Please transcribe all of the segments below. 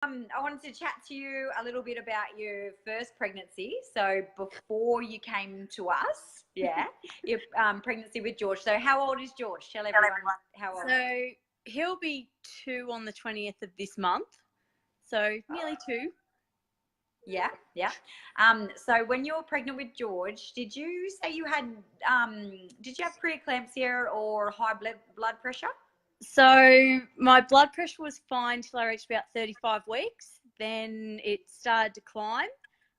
I wanted to chat to you a little bit about your first pregnancy. So before you came to us, your pregnancy with George. So how old is George? Tell everyone how old. So he'll be 2 on the 20th of this month. So nearly 2. Yeah. So when you were pregnant with George, did you say you had did you have preeclampsia or high blood pressure? So my blood pressure was fine till I reached about 35 weeks. Then it started to climb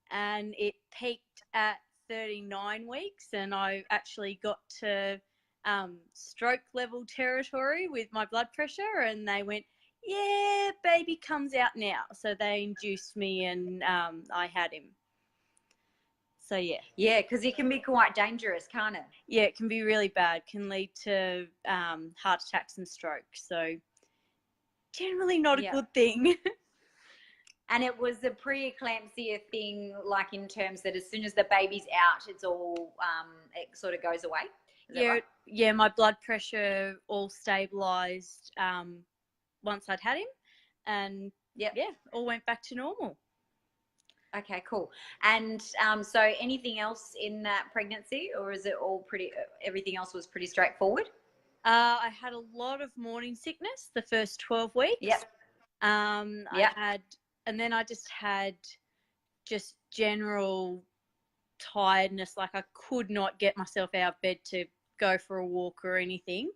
and it peaked at 39 weeks. And I actually got to stroke level territory with my blood pressure. And they went, yeah, baby comes out now. So they induced me and I had him. So, yeah. Yeah, because it can be quite dangerous, can't it? Yeah, it can be really bad. Can lead to heart attacks and strokes. So generally not a good thing. And it was a preeclampsia thing, like in terms that as soon as the baby's out, it's all it sort of goes away. Is that right? Yeah. My blood pressure all stabilised once I'd had him, and all went back to normal. Okay, cool. And so anything else in that pregnancy, or is it all everything else was pretty straightforward? I had a lot of morning sickness the first 12 weeks. Yep. And then I just had general tiredness. Like I could not get myself out of bed to go for a walk or anything.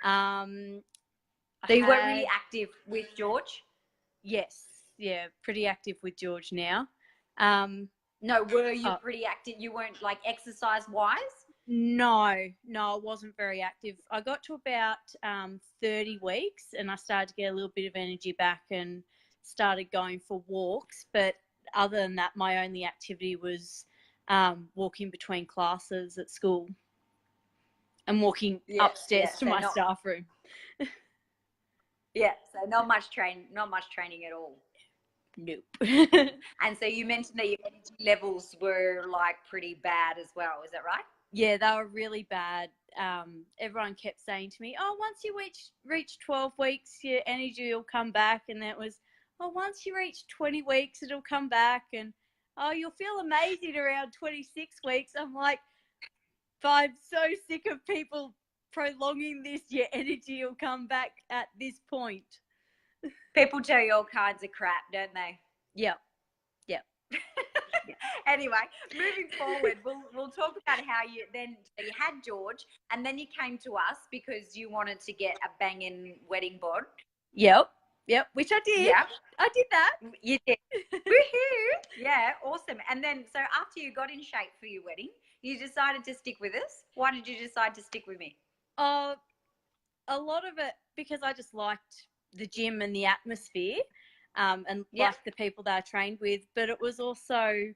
So you weren't really active with George? Yes. Yeah, pretty active with George now. No, were you pretty active? You weren't like exercise-wise? No, I wasn't very active. I got to about 30 weeks and I started to get a little bit of energy back and started going for walks. But other than that, my only activity was walking between classes at school and walking upstairs to my staff room. So not much training at all. Nope. And so you mentioned that your energy levels were like pretty bad as well. Is that right? Yeah, they were really bad. Everyone kept saying to me, oh, once you reach 12 weeks, your energy will come back. And that was, oh, once you reach 20 weeks, it'll come back. And, oh, you'll feel amazing around 26 weeks. I'm like, I'm so sick of people prolonging this. Your energy will come back at this point. People tell you all kinds of crap, don't they? Yep. Anyway, moving forward, we'll talk about how you had George, and then you came to us because you wanted to get a banging wedding bod. Yep, which I did. Yeah, I did that. You did. Woohoo! Yeah, awesome. And then, so after you got in shape for your wedding, you decided to stick with us. Why did you decide to stick with me? A lot of it because I just liked the gym and the atmosphere. And like the people that I trained with, but it was also,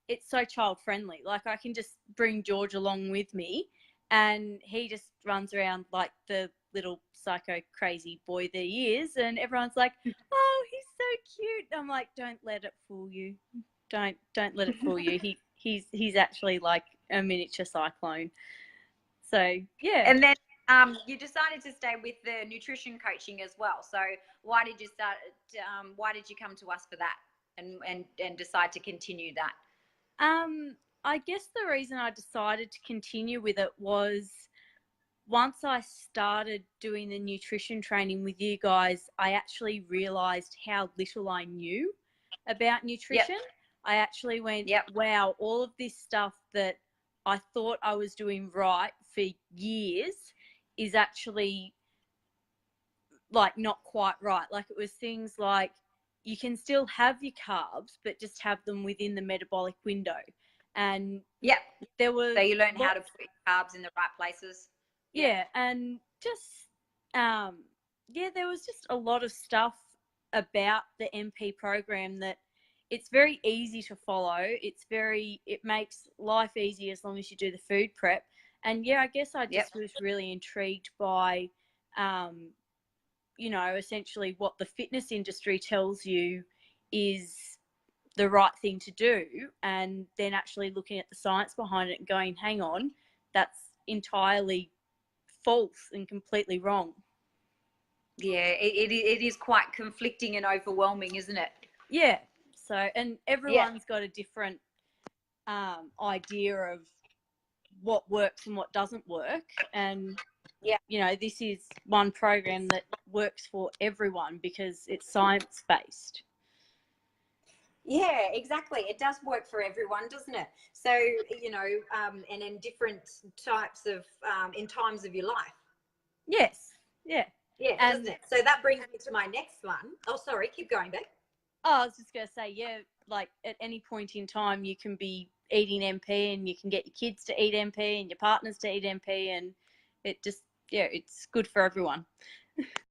it's so child friendly. Like I can just bring George along with me and he just runs around like the little psycho crazy boy that he is. And everyone's like, oh, he's so cute. I'm like, don't let it fool you. Don't let it fool you. He's actually like a miniature cyclone. So, yeah. And then, you decided to stay with the nutrition coaching as well. So why did you start? Why did you come to us for that, and decide to continue that? I guess the reason I decided to continue with it was once I started doing the nutrition training with you guys, I actually realised how little I knew about nutrition. Yep. I actually went, wow, all of this stuff that I thought I was doing right for years is actually like not quite right. Like it was things like you can still have your carbs, but just have them within the metabolic window. And there was, so you learned how to put carbs in the right places. Yeah. And just, there was just a lot of stuff about the MP program that it's very easy to follow. It makes life easy as long as you do the food prep. And I guess I just was really intrigued by, essentially what the fitness industry tells you is the right thing to do. And then actually looking at the science behind it and going, hang on, that's entirely false and completely wrong. Yeah, it is quite conflicting and overwhelming, isn't it? Yeah. So, and Yeah. everyone's got a different idea of what works and what doesn't work. And, Yeah. you know, this is one program that works for everyone because it's science-based. Yeah, exactly. It does work for everyone, doesn't it? So, you know, and in different types of, in times of your life. Yes. Yeah. Yeah, And doesn't it? So that brings me to my next one. Oh, sorry, keep going, Beck. I was just going to say, yeah, like at any point in time, you can be eating MP and you can get your kids to eat MP and your partners to eat MP. And it just, yeah, it's good for everyone.